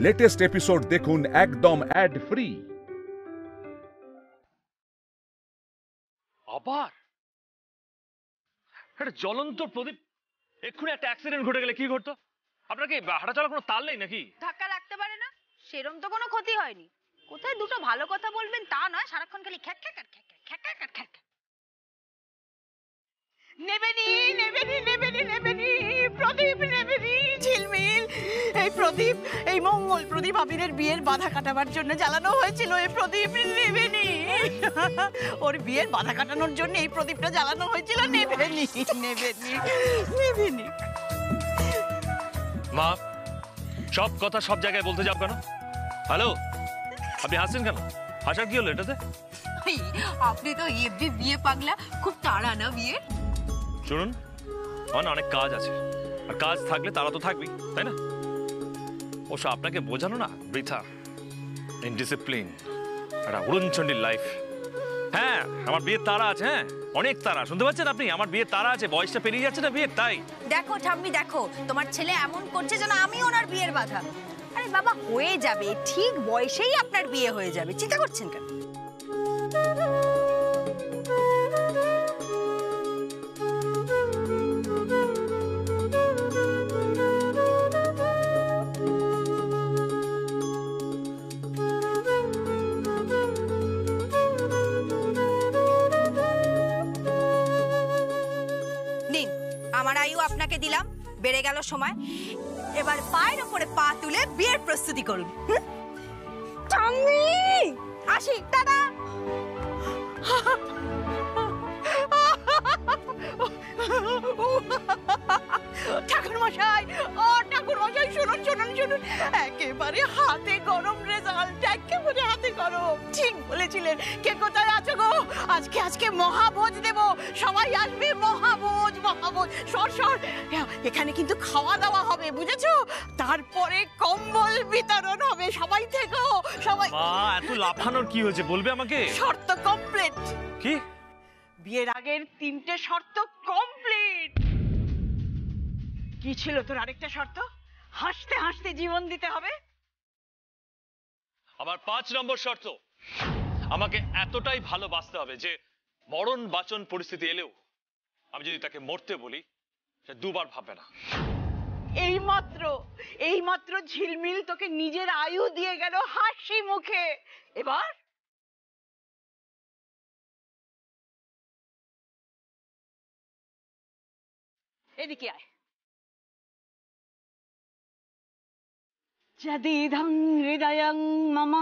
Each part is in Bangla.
লেটেস্ট এপিসোড দেখুন একদম অ্যাড ফ্রি। আবার একটা জ্বলন্ত প্রদীপ, এক্ষুনি একটা অ্যাক্সিডেন্ট ঘটে গেলে কি ঘটতো? আপনার কি হাঁটা চলার কোনো তাল নেই নাকি? ধাক্কা লাগতে পারে না, সেরকম তো কোনো ক্ষতি হয়নি। কোথায় দুটো ভালো কথা বলবেন তা নয়, সারাক্ষণ খালি খ্যাক খ্যাক খ্যাক খ্যাক খ্যাক খ্যাক খ্যাক। নেবেনি নেবেনি নেবেনি নেবেনি প্রদীপ নেবেনি। ঝিলমিল, এই প্রদীপ, এই মঙ্গল প্রদীপ আবিরের বিয়ের বাধা কাটাবার জন্য জ্বালানো হয়েছিল। এই প্রদীপ নেবেনি, ওর বিয়ের বাধা কাটানোর জন্য এই প্রদীপটা জ্বালানো হয়েছিল। নেবেনি নেবেনি নেবেনি। মা, সব কথা সব জায়গায় বলতে যাও কেন? হ্যালো, আপনি হাসছেন কেন? হাসার কি হলো এটাতে? আপনি তো এমনি বিয়ে পাগলা, খুব তাড়া না বিয়ে। শুনুন, আমার অনেক কাজ আছে, আর কাজ থাকলে তারা তো থাকবেই, তাই না? অবশ্য আপনাকে বোঝানো না বৃথা। ইনডিসিপ্লিন, একটা উড়নচণ্ডীর লাইফ। হ্যাঁ, আমার বিয়ের তারা আছে, হ্যাঁ অনেক তারা। শুনতে পাচ্ছেন আপনি? আমার বিয়ের তারা আছে, বয়সটা পেরিয়ে যাচ্ছে না বিয়ের, তাই। দেখো ঠাম্মি, দেখো তোমার ছেলে এমন করছে যেন আমি ওনার বিয়ের বাধা। আরে বাবা, হয়ে যাবে, ঠিক বয়সেই আপনার বিয়ে হয়ে যাবে, চিন্তা করছেন কেন? আমার আয়ু আপনাকে দিলাম, বেড়ে গেল সময়। এবার পায়ের উপরে পা তুলে বিয়ের প্রস্তুতি করুন। আসি, টাটা। ঠাকুর মশাই, ও ঠাকুর মশাই, শুনুন শুনুন শুনুন, একেবারে হাতে গরম রেজাল্ট, একেবারে হাতে গরম। ঠিক বলেছিলেন। কে কোথায় আছো গো? আজকে মহাভোজ দেব, সবাই আসবে। মহাভোজ মহাভোজ, সর সর। এখানে কিন্তু খাওয়া দাওয়া হবে, বুঝেছো? তারপরে কম্বল বিতরণ হবে। সবাই থেকো, সবাই। মা, এত লাফানোর কি হয়েছে বলবে আমাকে? শর্ত কমপ্লিট। কি? বিয়ের আগের 3টে শর্ত কমপ্লিট। কি ছিল তোর আরেকটা শর্ত? হাসতে হাসতে জীবন দিতে হবে। আমার 5 নম্বর শর্ত, আমাকে এতটাই ভালোবাসতে হবে যে মরণ বাচন পরিস্থিতি এলেও আমি যদি তাকে মরতে বলি, সে দুবার ভাববে না। এইমাত্র ঝিলমিল তোকে নিজের আয়ু দিয়ে গেল হাসি মুখে। এবার এদিকে আয়। যদিদং হৃদয়ং মম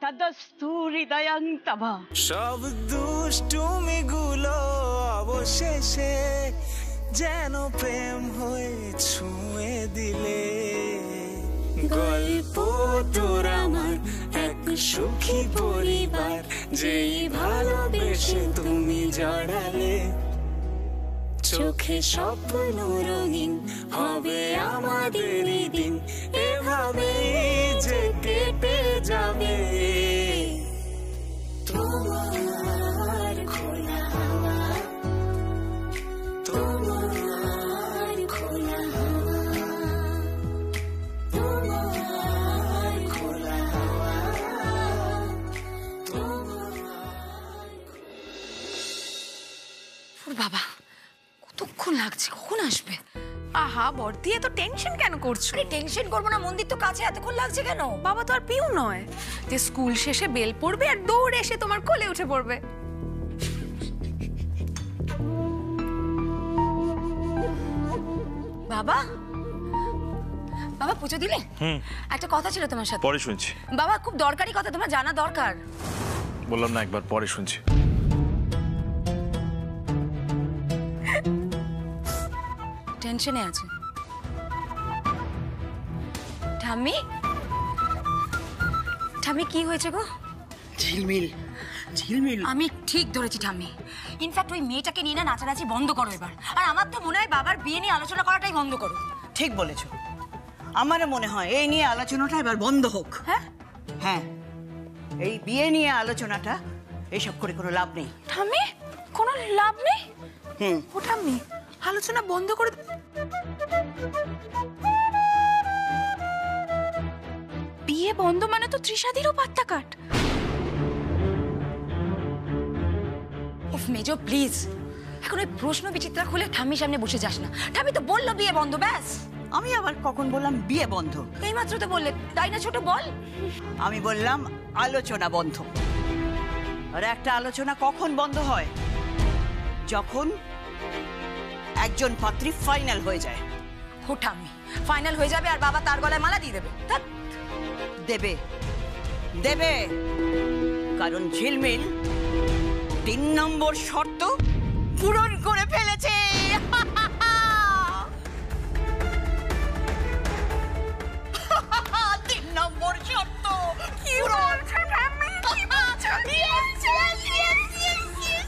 তদস্তু হৃদয়ং তব। সব দুষ্টুমি গুলো অবশেষে যেন প্রেম হয়ে ছুঁয়ে দিলে। গল্প তোর আমার এক সুখী পরিবার, যেই ভালোবেসে তুমি জড়ালে। চোখে স্বপ্ন রঙিন হবে আমাদের দিন, এভাবেই যে কেটে যাবে। তোমার খোলা হাওয়া, তোমার খোলা হাওয়া, তোমার খোলা হাওয়া, তোমার। বাবা, কতক্ষণ লাগছে, কখন আসবে? আহা বর্দি, এত টেনশন কেন করছো? টেনশন করবো না, মন্দির তো কাছে, এতক্ষণ লাগছে কেন? বাবা তো আর পিউ নয় যে স্কুল শেষে বেল পড়বে আর দৌড়ে এসে তোমার কোলে উঠে পড়বে। বাবা, বাবা পুজো দিলে? একটা কথা ছিল তোমার সাথে। পরে শুনছি। বাবা, খুব দরকারি কথা, তোমার জানা দরকার। বললাম না একবার, পরে শুনছি। টেনশনে আছে ঠাম্মি। ঠাম্মি, কি হয়েছে গো? ঝিলমিল, ঝিলমিল। আমি ঠিক ধরেছি ঠাম্মি। ইনফ্যাক্ট ওই মেয়েটাকে নিয়ে না নাচানাচি বন্ধ করো এবার। আর আমার তো মনে হয় বাবার বিয়ে নিয়ে আলোচনা করাটাই বন্ধ করো। ঠিক বলেছো, আমারও মনে হয় এই নিয়ে আলোচনাটা এবার বন্ধ হোক। হ্যাঁ হ্যাঁ, এই বিয়ে নিয়ে আলোচনাটা, এইসব করে কোনো লাভ নেই। ঠাম্মি, কোনো লাভ নেই? ও ঠাম্মি, আলোচনা বন্ধ করে বিয়ে বন্ধ মানে তো তৃষাদিরও পাত্তা কাট। উফ মেজো প্লিজ, এখন ওই প্রশ্ন বিচিত্রা খুলে ঠাম্মির সামনে বসে যাস না। ঠাম্মি তো বললো বিয়ে বন্ধ, ব্যাস। আমি আবার কখন বললাম বিয়ে বন্ধ? এইমাত্র তো বললে, তাই না ছোট? বল। আমি বললাম আলোচনা বন্ধ। আর একটা আলোচনা কখন বন্ধ হয়? যখন একজন পাত্রী ফাইনাল হয়ে যায়। হো ঠাম্মি, ফাইনাল হয়ে যাবে আর বাবা তার গলায় মালা দিয়ে দেবে। দেবে দেবে, কারণ ঝিলমিল 3 নম্বর শর্ত পূরণ করে ফেলেছে। 3 নম্বর শর্ত পূরণ।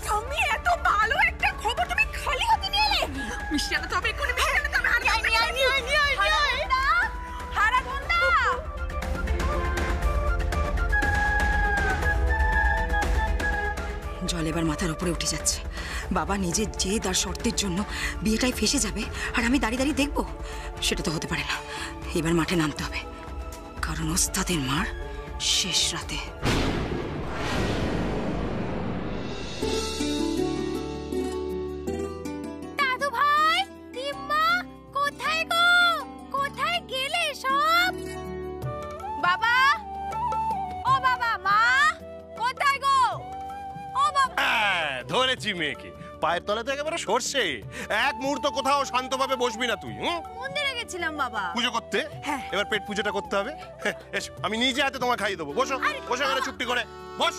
ঠাম্মি, এত ভালো একটা খবর তুমি খালি হাতে নিয়ে এলে? মিষ্টি তো হবে এক্ষুনি, মিষ্টি তো হবে। হারাধনদা, জল এবার মাথার উপরে উঠে যাচ্ছে। বাবা নিজের জেদ আর শর্তের জন্য বিয়েটাই ফেসে যাবে আর আমি দাঁড়িয়ে দাঁড়িয়ে দেখবো? সেটা তো হতে পারে না। এবার মাঠে নামতে হবে, কারণ ওস্তাদের মার শেষ রাতে। দাদু ভাই, টিম্মা, কোথায় গো? কোথায় গেলে সব? বাবা, ও বাবা, মা কোথায় গো? ও বাবা। ধরেছি মেয়েকে, পায়ের তলাতে একেবারে সরষে। এক মুহূর্ত কোথাও শান্তভাবে বসবি না তুই। মন্দিরে গেছিলাম বাবা, পুজো করতে। হ্যাঁ। এবার পেট পুজোটা করতে হবে। এসো, আমি নিজে হাতে তোমায় খাইয়ে দেবো। বসো, বসে গেলে চুপটি করে বস।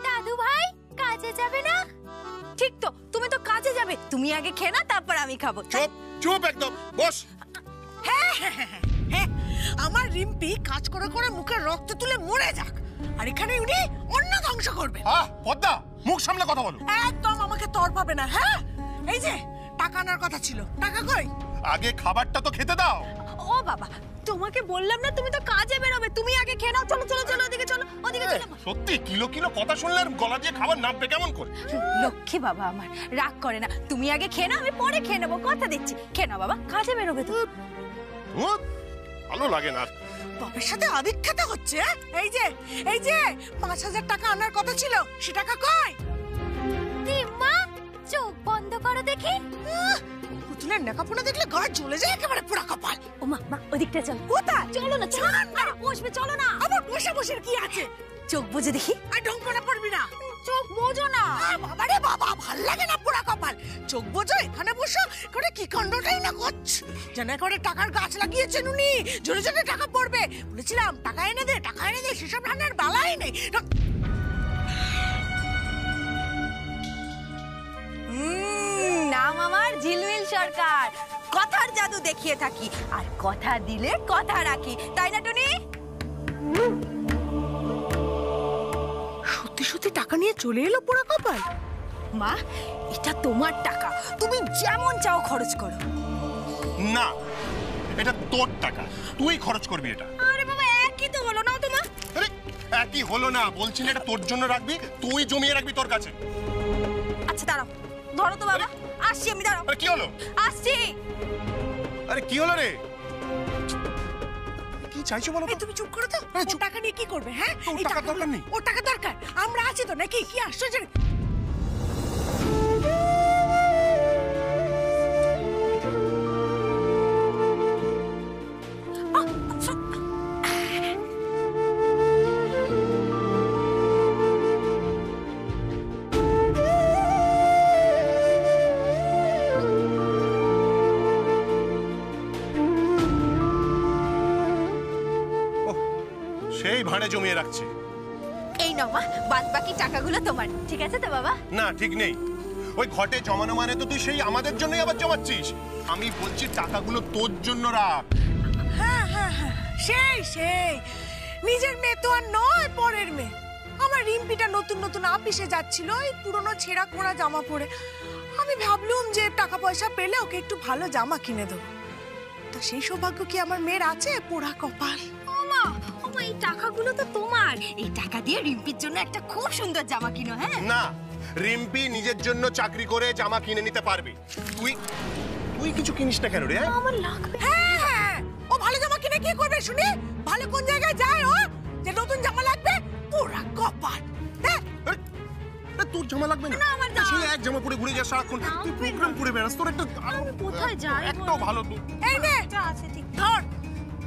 দাদু ভাই কাজে যাবে না? ঠিক তো, তুমি তো কাজে যাবে। তুমি আগে খেয়ে না, তারপর আমি খাবো। চুপ চুপ একদম, বস। আমার রিম্পি কাজ করে করে মুখে রক্ত তুলে মরে যাক, আর এখানে উনি অন্য ধ্বংস করবে। পদ্মা, মুখ সামলে কথা বলো। একদম আমাকে তর পাবে না। হ্যাঁ, এই যে টাকা আনার কথা ছিল, টাকা কই? আগে খাবারটা তো খেতে দাও। ও বাবা, তোমাকে বললাম না তুমি তো কাজে বেরোবে, তুমি আগে খেয়ে নাও। চলো চলো চলো, ওদিকে চলো, ওদিকে চলো। সত্যি কিলো কিলো কথা শুনলে আর গলা দিয়ে খাবার নামবে কেমন করে? লক্ষ্মী বাবা আমার, রাগ করে না। তুমি আগে খেয়ে নাও, আমি পরে খেয়ে নেবো, কথা দিচ্ছি। খেয়ে নাও বাবা, কাজে বেরোবে তো। ভালো লাগে না। বাপের সাথে আদিক্ষেত হচ্ছে। এই যে 5,000 টাকা আনার কথা ছিল, সে টাকা কই? মা, চোখ বন্ধ করো দেখি। পুতুলের নেকাপোনা দেখলে গা জ্বলে যায় একেবারে, পোড়া কপাল। ও মা, মা ওদিকটা চল। কোথায়? চলো না, চলো না। আরে বসবে, চলো না। আবার বসে বসে কি আছে? চোখ বুঝে দেখি। আর ঢং করে পড়বি না। চোখ বোঝো না। বাবা রে বাবা, ভাল লাগে না পোড়া কপাল। চোখ বোঝো, এখানে বসো করে কি কাণ্ডটাই না করছে। যেন করে টাকার গাছ লাগিয়েছেন উনি, জোরে জোরে টাকা পড়বে। বলেছিলাম টাকা এনে দে, টাকা এনে দে, সেসব রান্নার বালাই নেই। নাম আমার ঝিলমিল সরকার। কথার জাদু দেখিয়ে থাকি, আর কথা দিলে কথা রাখি, তাই না টুনি? সত্যি সত্যি টাকা নিয়ে চলে এলো পোড়া কপাল। মা, এটা তোমার টাকা, তুমি যেমন চাও খরচ করো। না, এটা তোর টাকা, তুই খরচ করবি এটা। আরে বাবা, একই তো হলো না তোমার। আরে একই হলো না, বলছি না এটা তোর জন্য রাখবি, তুই জমিয়ে রাখবি তোর কাছে। আচ্ছা দাঁড়াও, ধরো তো বাবা, আসছি আমি, দাঁড়াও। আরে কি হলো? আসছি। আরে কি হলো রে? কি চাইছো বলো তো? তুমি চুপ করো তো। ও টাকা নিয়ে কি করবে? হ্যাঁ, ওর এই টাকার টাকা দরকার নেই। ওর টাকা দরকার, আমরা আছি তো নাকি? কি আশ্চর্য। সেই ভাড়ে জমিয়ে রাখছে। এই নাও মা, বাদ বাকি টাকাগুলো তোমার, ঠিক আছে তো বাবা? না, ঠিক নেই। ওই ঘটে জমানো মানে তো তুই সেই আমাদের জন্যই আবার জমাচ্ছিস। আমি বলছি টাকাগুলো তোর জন্য রাখ। হ্যাঁ হ্যাঁ হ্যাঁ, সেই নিজের মেয়ে তো আর নয়, পরের মেয়ে। আমার রিম্পিটা নতুন নতুন অফিসে যাচ্ছিল, ওই পুরনো ছেঁড়া খোঁড়া জামা পরে। আমি ভাবলুম যে টাকা পয়সা পেলে ওকে একটু ভালো জামা কিনে দেবো। তা সেই সৌভাগ্য কি আমার মেয়ের আছে? পোড়া কপাল। ওমা, এই টাকাগুলো তো তোমার। এই টাকা দিয়ে রিম্পির জন্য একটা খুব সুন্দর জামা কিনো। হ্যাঁ না, রিম্পি নিজের জন্য চাকরি করে জামা কিনে নিতে পারবে। তুই কিছু কিনিস না কেন রে? আমার লাগবে। হ্যাঁ, ও ভালো জামা কিনে কি করবে শুনি? তাহলে কোন জায়গায় যায় ও যে নতুন জামা লাগবে? পুরা কপাল। তোর জামা লাগবে না? সেই এক জামা পরে ঘুরে যা সারাক্ষণ, তুই প্রোগ্রাম করে বেড়াস, তোর একটা কোথায় যাই একটাও ভালো এই নে আছে ঠিক ধর।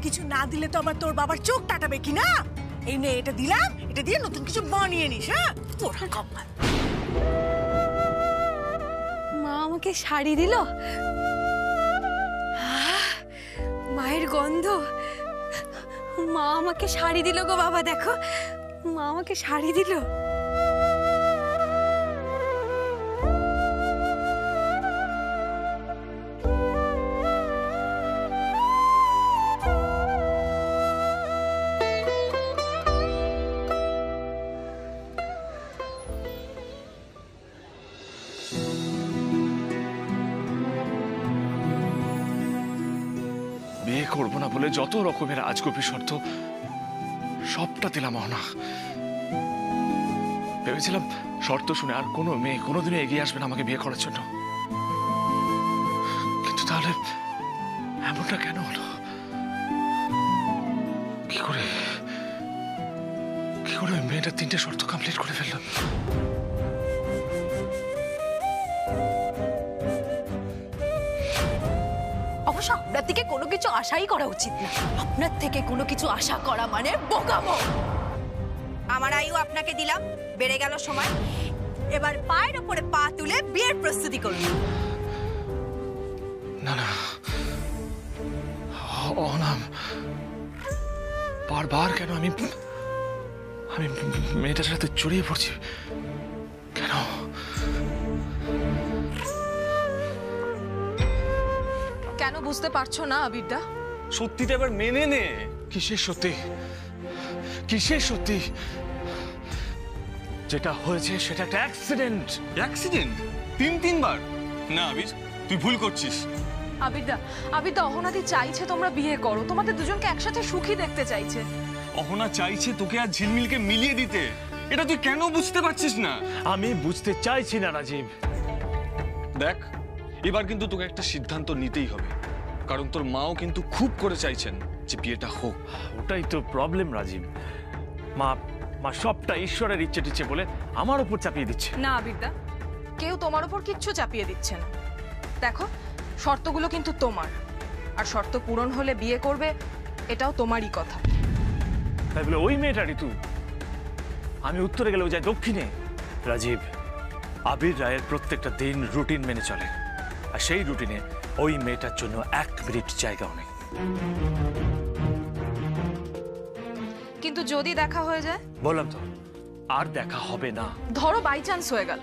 কিছু না দিলে তো আবার তোর বাবার চোখ টাটাবে কি না? এই নে এটা দিলাম, এটা দিয়ে নতুন কিছু বানিয়ে নিস। হ্যাঁ পুরা কপাল। মা আমাকে শাড়ি দিল, মায়ের গন্ধ। মা আমাকে শাড়ি দিল গো বাবা, দেখো মা আমাকে শাড়ি দিল। বিয়ে করবো না বলে যত রকমের আজগুবি শর্ত সবটা দিলাম না। ভেবেছিলাম শর্ত শুনে আর কোনো মেয়ে কোনোদিনও এগিয়ে আসবে না আমাকে বিয়ে করার জন্য, কিন্তু তাহলে এমনটা কেন হলো? কি করে ওই মেয়েটা 3টে শর্ত কমপ্লিট করে ফেললো? অবশ্য আপনার থেকে কোনো কিছু আশাই করা উচিত না। আপনার থেকে কোনো কিছু আশা করা মানে বোকামো। আমার আয়ু আপনাকে দিলাম, বেড়ে গেল সময়। এবার পায়ের উপরে পা তুলে বিয়ের প্রস্তুতি করুন। না না অনাম, বারবার কেন আমি মেয়েটার সাথে জড়িয়ে পড়ছি কেন? কেন বুঝতে পারছো না আবিরদা? সত্যিটা এবার মেনে নে। কিসের সত্যি? কিসের সত্যি? যেটা হয়েছে সেটা একটা অ্যাক্সিডেন্ট। অ্যাক্সিডেন্ট? তিনবার? না আবির, তুই ভুল করছিস। আবিরদা অহনাদি চাইছে তোমরা বিয়ে করো, তোমাদের দুজনকে একসাথে সুখী দেখতে চাইছে। অহনা চাইছে তোকে আর ঝিলমিলকে মিলিয়ে দিতে, এটা তুই কেন বুঝতে পারছিস না? আমি বুঝতে চাইছি না রাজীব। দেখ, এবার কিন্তু তোকে একটা সিদ্ধান্ত নিতেই হবে, কারণ তোর মাও কিন্তু খুব করে চাইছেন যে বিয়েটা হোক। ওটাই তো প্রবলেম রাজীব। মা সবটা ঈশ্বরের ইচ্ছে টিচ্ছে বলে আমার উপর চাপিয়ে দিচ্ছে। না আবিরদা, কেউ তোমার উপর কিচ্ছু চাপিয়ে দিচ্ছে না। দেখো, শর্তগুলো কিন্তু তোমার, আর শর্ত পূরণ হলে বিয়ে করবে, এটাও তোমারই কথা। তাই বলে ওই মেয়েটা ঋতু আমি উত্তরে গেলেও যাই দক্ষিণে। রাজীব, আবির রায়ের প্রত্যেকটা দিন রুটিন মেনে চলে, আর সেই রুটিনে ওই মেয়েটার জন্য 1 মিনিট জায়গাও নেই। কিন্তু যদি দেখা হয়ে যায়? বললাম তো, আর দেখা হবে না। ধরো বাই চান্স হয়ে গেল,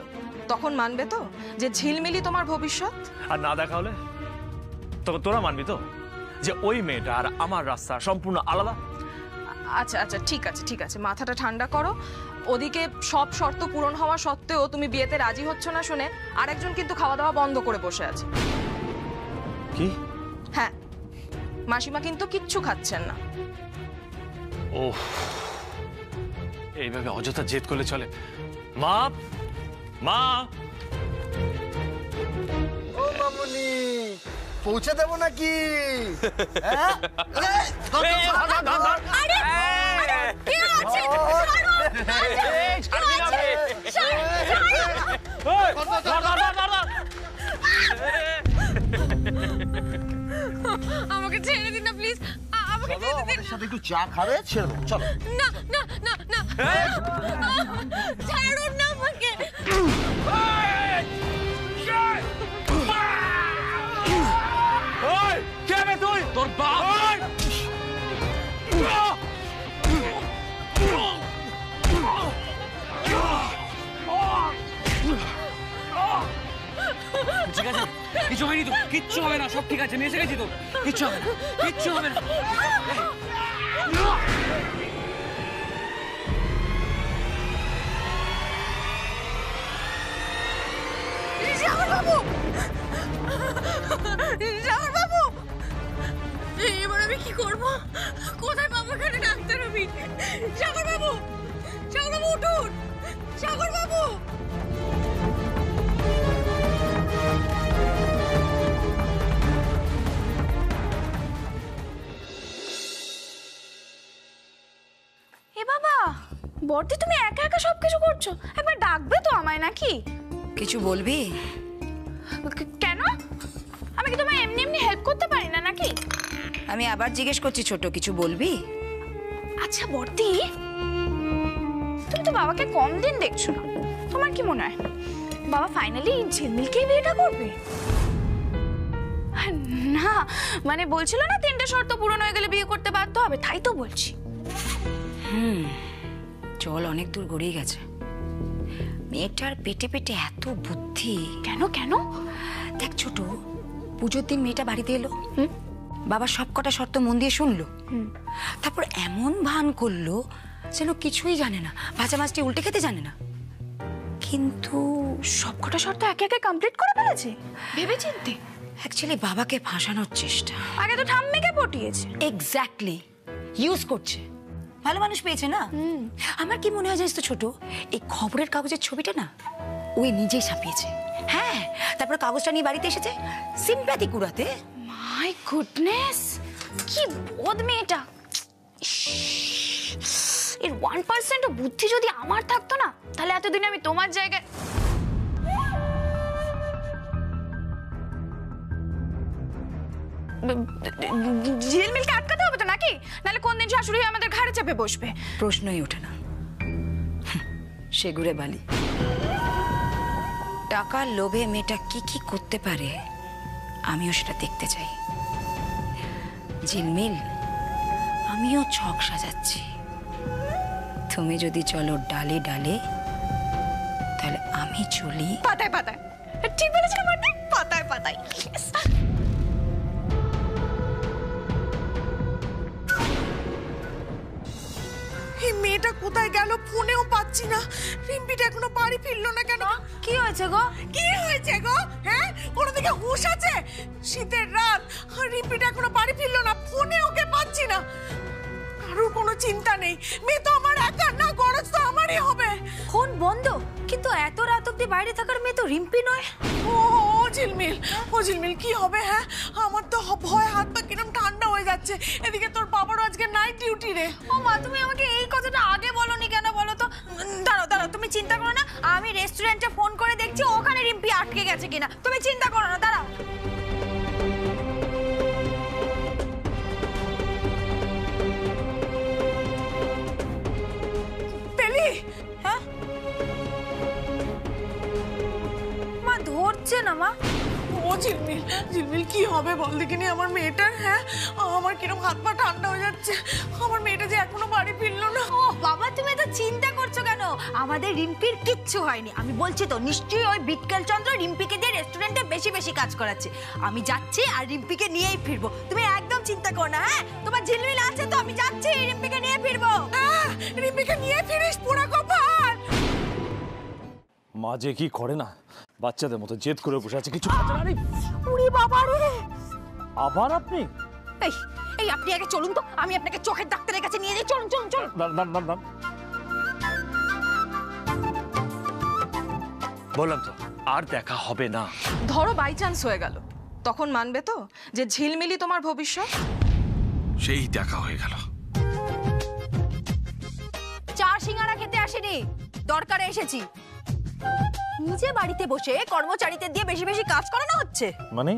তখন মানবে তো যে ঝিলমিলি তোমার ভবিষ্যৎ? আর না দেখা হলে তখন তোরা মানবি তো যে ওই মেয়েটা আর আমার রাস্তা সম্পূর্ণ আলাদা? আচ্ছা আচ্ছা, ঠিক আছে, মাথাটা ঠান্ডা করো। ওদিকে সব শর্ত পূরণ হওয়া সত্ত্বেও তুমি বিয়েতে রাজি হচ্ছ না শুনে আরেকজন কিন্তু খাওয়া দাওয়া বন্ধ করে বসে আছে। কি? হ্যাঁ, মাসিমা কিন্তু কিচ্ছু খাচ্ছেন না। ওহ, এইভাবে অযথা জেদ করলে চলে? মা মা ও মামুনি, পৌঁছে দেবো নাকি? আমাকে ছেড়ে দিন না প্লিজ, আমাকে যেতে দিন। সাথে একটু চা খাবে, ছেড়ে দেবো, চলো। না না না না, ছাড়ুন না আমাকে। কে রে তুই? তোর বাপ? ঠিক আছে, কিছু হয়নি তো, কিচ্ছু হবে না, সব ঠিক আছে, আমি এসে গেছি তো, কিচ্ছু হবে না, কিচ্ছু হবে না। এবার আমি কি করবো? কোথায় পাবো এখানে ডাক্তার? আমি সাগর বাবু, উঠুন, সাগর বাবু। বর্দি তুমি একা একা সবকিছু করছো, একবার ডাকবে তো আমায় নাকি? কিছু বলবি? কেন? আমি কি তোমায় এমনি এমনি হেল্প করতে পারি না নাকি? আমি আবার জিজ্ঞেস করছি ছোট, কিছু বলবি? আচ্ছা বর্দি, তুমি তো বাবাকে কম দিন দেখছো না, তোমার কি মনে হয় বাবা ফাইনালি ঝিলমিলকেই বিয়েটা করবে? না মানে বলছিল না 3টে শর্ত পূরণ হয়ে গেলে বিয়ে করতে বাধ্য হবে, তাই তো বলছি। চল অনেক দূর গড়িয়ে গেছে। মেয়েটার পেটে পেটে এত বুদ্ধি। কেন কেন? দেখ ছোট, পুজোর দিন মেয়েটা বাড়িতে এলো, বাবা সব কটা শর্ত মন দিয়ে শুনলো, তারপর এমন ভান করলো যেন কিছুই জানে না, ভাজা মাছটি উল্টে খেতে জানে না, কিন্তু সব কটা শর্ত একে একে কমপ্লিট করে ফেলেছে ভেবে চিন্তে। অ্যাকচুয়ালি বাবাকে ফাঁসানোর চেষ্টা। আগে তো ঠাম্মিকে পটিয়েছে। এক্স্যাক্টলি, ইউজ করছে। ভালো মানুষ পেয়েছে না। আমার কি মনে হয় জানিস তো ছোট, এই খবরের কাগজের ছবিটা না ওই নিজেই ছাপিয়েছে। হ্যাঁ, তারপর কাগজটা নিয়ে বাড়িতে এসেছে সিম্প্যাথি কুড়াতে। মাই গুডনেস, কি বোধ মেয়েটা। এর 1% বুদ্ধি যদি আমার থাকতো না, তাহলে এতদিন আমি তোমার জায়গায়। ঝিলমিলকে আটকাতে হবে তো নাকি, নাহলে কোন দিন শাশুড়ি আমাদের ঘাড়ে চেপে বসবে। প্রশ্নই ওঠে না, সে ঘুরে বালি। টাকার লোভে মেয়েটা কি কি করতে পারে আমিও সেটা দেখতে চাই। ঝিলমিল, আমিও ছক সাজাচ্ছি। তুমি যদি চলো ডালে ডালে, তাহলে আমি চলি পাতায় পাতায়। ঠিক বলেছেন বর্দি, পাতায় পাতায়। এই মেয়েটা কোথায় গেল? ফোনেও পাচ্ছি না। রিম্পিটা এখনো বাড়ি ফিরলো না কেন? কি হয়েছে গো? কি হয়েছে গো? হ্যাঁ, কোনো দিকে হুঁশ আছে? শীতের রাত, আর রিম্পিটা এখনো বাড়ি ফিরলো না, ফোনে ওকে পাচ্ছি না। কারোর কোনো চিন্তা নেই, মেয়ে তো আমার একা না, গরজ তো আমারই হবে। ফোন বন্ধ, কিন্তু এত রাত অব্দি বাইরে থাকার মেয়ে তো রিম্পি নয়। ও ঝিলমিল, ও ঝিলমিল কি হবে? হ্যাঁ, আমার তো ভয় হাত পা কিরম ঠান্ডা হয়ে যাচ্ছে। এদিকে তোর বাবারও আজকে নাইট ডিউটি রে। ও মা, তুমি আমাকে এই কথাটা আগে বলোনি কেন বলো তো? দাঁড়াও দাঁড়াও, তুমি চিন্তা করো না, আমি রেস্টুরেন্টে ফোন করে দেখছি ওখানে রিম্পি আটকে গেছে কিনা। তুমি চিন্তা করো না, দাঁড়াও। পেলি? হ্যাঁ মা, ধরছে না মা। ও ঝিলমিল, ঝিলমিল কি হবে বল দেখিনি আমার মেয়েটার? হ্যাঁ, আমার কিরম হাত পা ঠান্ডা হয়ে যাচ্ছে। আমার মেয়েটা যে এখনো বাড়ি ফিরলো না। ও বাবা, তুমি এত চিন্তা করছো কেন? আমাদের রিম্পির কিচ্ছু হয়নি। আমি বলছি তো, নিশ্চয়ই ওই বিটকেল চন্দ্র রিম্পিকে দিয়ে রেস্টুরেন্টে বেশি বেশি কাজ করাচ্ছে। আমি যাচ্ছি আর রিম্পিকে নিয়েই ফিরবো, তুমি একদম চিন্তা করো না। হ্যাঁ, তোমার ঝিলমিল আছে তো, আমি যাচ্ছি, রিম্পিকে নিয়ে ফিরবো। রিম্পিকে নিয়ে ফিরিস, পুরো কপাল। মা যে কি করে না, বাচ্চাদের মতো জেদ করে বসে আছে, কিছু খাচ্ছে না। উড়ি বাবা রে! আবার আপনি? এই এই আপনি আগে চলুন তো, আমি আপনাকে চোখের ডাক্তারের কাছে নিয়ে যাই। চলুন চলুন চলুন। বললাম তো আর দেখা হবে না। ধরো বাই চান্স হয়ে গেল, তখন মানবে তো যে ঝিলমিলি তোমার ভবিষ্যৎ? সেই দেখা হয়ে গেল। চা সিঙ্গারা খেতে আসেনি, দরকারে এসেছি। নিজে বাড়িতে বসে কর্মচারীদের দিয়ে বেশি বেশি কাজ করানো হচ্ছে। মানে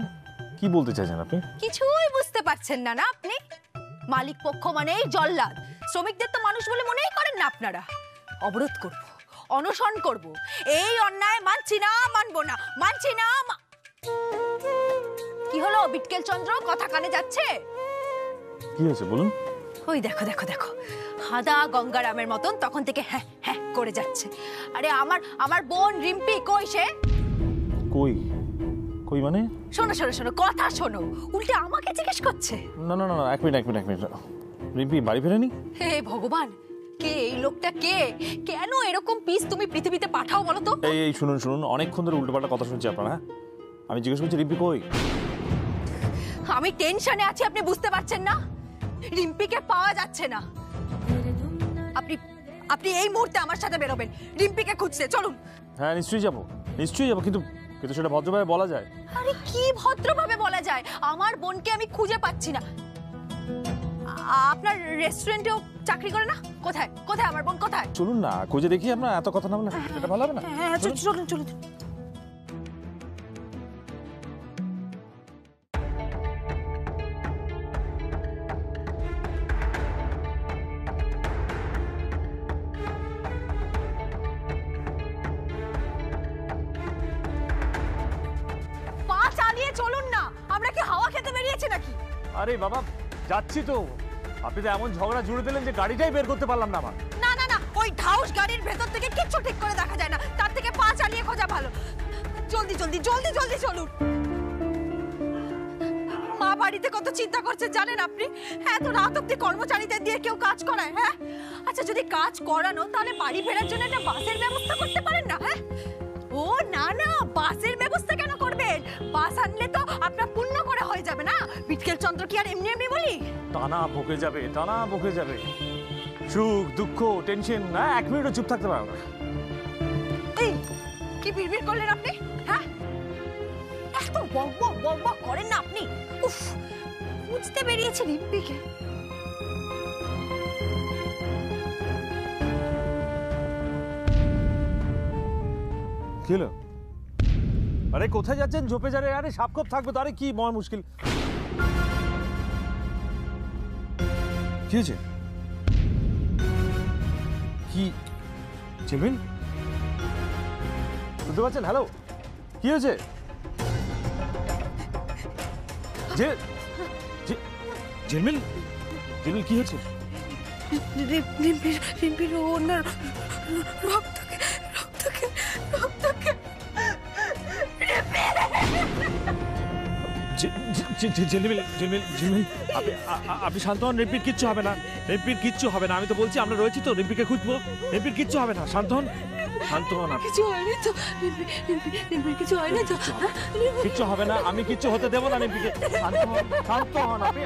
কি বলতে চাইছেন আপনি? কিছুই বুঝতে পারছেন না না আপনি? মালিক পক্ষ মানেই জল্লাদ, শ্রমিকদের তো মানুষ বলে মনেই করেন না আপনারা। অবরোধ করব, অনশন করব, এই অন্যায় মানছি না, মানবো না, মানছি না। কি হলো বিটকেল চন্দ্র, কথা কানে যাচ্ছে? কি হয়েছে বলুন? ওই দেখো দেখো দেখো, হাদা গঙ্গারামের মতন তখন থেকে হ্যাঁ হ্যাঁ করে যাচ্ছে। আরে আমার বোন রিম্পি কই সে? কই কই মানে? শোনো শোনো শোনো, কথা শোনো, উল্টে আমাকে জিজ্ঞেস করছে। না না না, এক মিনিট। রিম্পি বাড়ি ফেরেনি? হে ভগবান, কে এই লোকটা? কে, কেন এরকম পিস তুমি পৃথিবীতে পাঠাও বলো তো? এই শুনুন, অনেকক্ষণ ধরে উল্টোপাল্টা কথা শুনছি আপনারা। হ্যাঁ, আমি জিজ্ঞেস করছি রিম্পি কই? আমি টেনশনে আছি, আপনি বুঝতে পারছেন না? রিম্পিকে পাওয়া যাচ্ছে না। আপনি এই মুহূর্তে আমার সাথে বেরোবেন, রিম্পিকে খুঁজতে। চলুন। হ্যাঁ নিশ্চয়ই যাবো, কিন্তু সেটা ভদ্রভাবে বলা যায়। আরে কি ভদ্রভাবে বলা যায়? আমার বোনকে আমি খুঁজে পাচ্ছি না। আপনার রেস্টুরেন্টেও চাকরি করে না? কোথায় কোথায় আমার বোন কোথায়? চলুন না খুঁজে দেখি, আমরা এত কথা না বলে এটা ভালো হবে না? হ্যাঁ চলুন চলুন। পা চালিয়ে চলুন না, আমরা কি হাওয়া খেতে বেরিয়েছি নাকি? আরে বাবা যাচ্ছি তো, আপনি তো এমন ঝগড়া জুড়ে দিলেন যে গাড়িটাই বের করতে পারলাম না আমার। না না না, ওই ঢাউস গাড়ির ভেতর থেকে কিচ্ছু ঠিক করে দেখা যায় না, তার থেকে পা চালিয়ে খোঁজা ভালো। জলদি জলদি জলদি জলদি চলুন। মা বাড়িতে কত চিন্তা করছে জানেন আপনি? এত রাত অব্দি কর্মচারীদের দিয়ে কেউ কাজ করায়? হ্যাঁ আচ্ছা, যদি কাজ করানো তাহলে বাড়ি ফেরার জন্য একটা বাসের ব্যবস্থা করতে পারেন না? হ্যাঁ ও না না, বাসের ব্যবস্থা কেন করবেন? বাস আনলে তো আপনার পূর্ণ করে হয়ে যাবে না। বিটকেল চন্দ্র কি আর এমনি এমনি বলি? টানা বকে যাবে, টানা বকে যাবে। সুখ দুঃখ টেনশন না, এক মিনিটও চুপ থাকতে পারো না। এই কি বিড়বিড় করলেন আপনি? হ্যাঁ এত বক বক করেন না আপনি। উফ, বুঝতে বেরিয়েছে রিম্পিকে। কি হলো? আরে কোথায় যাচ্ছেন ঝোপে যারে? আরে সাপকপ থাকবে তো, আরে কি মহা মুশকিল। কি হয়েছে? কি জেলমিন বুঝতে পারছেন? হ্যালো, কি হয়েছে? জেলমিন জেলমিন কি হয়েছে? রিম্পির ওনার রক্তকে আপনি শান্ত হন, রিম্পির কিচ্ছু হবে না, রিম্পির কিচ্ছু হবে না। আমি তো বলছি আমরা রয়েছি তো, রিম্পিকে খুঁজবো, রিম্পির কিচ্ছু হবে না। শান্ত হন, শান্ত হন। কিছু হয়নি তো? রিম্পির কিছু হয়নি তো? কিচ্ছু হবে না, আমি কিচ্ছু হতে দেবো না রিম্পিকে। শান্ত হন, শান্ত হন আপনি।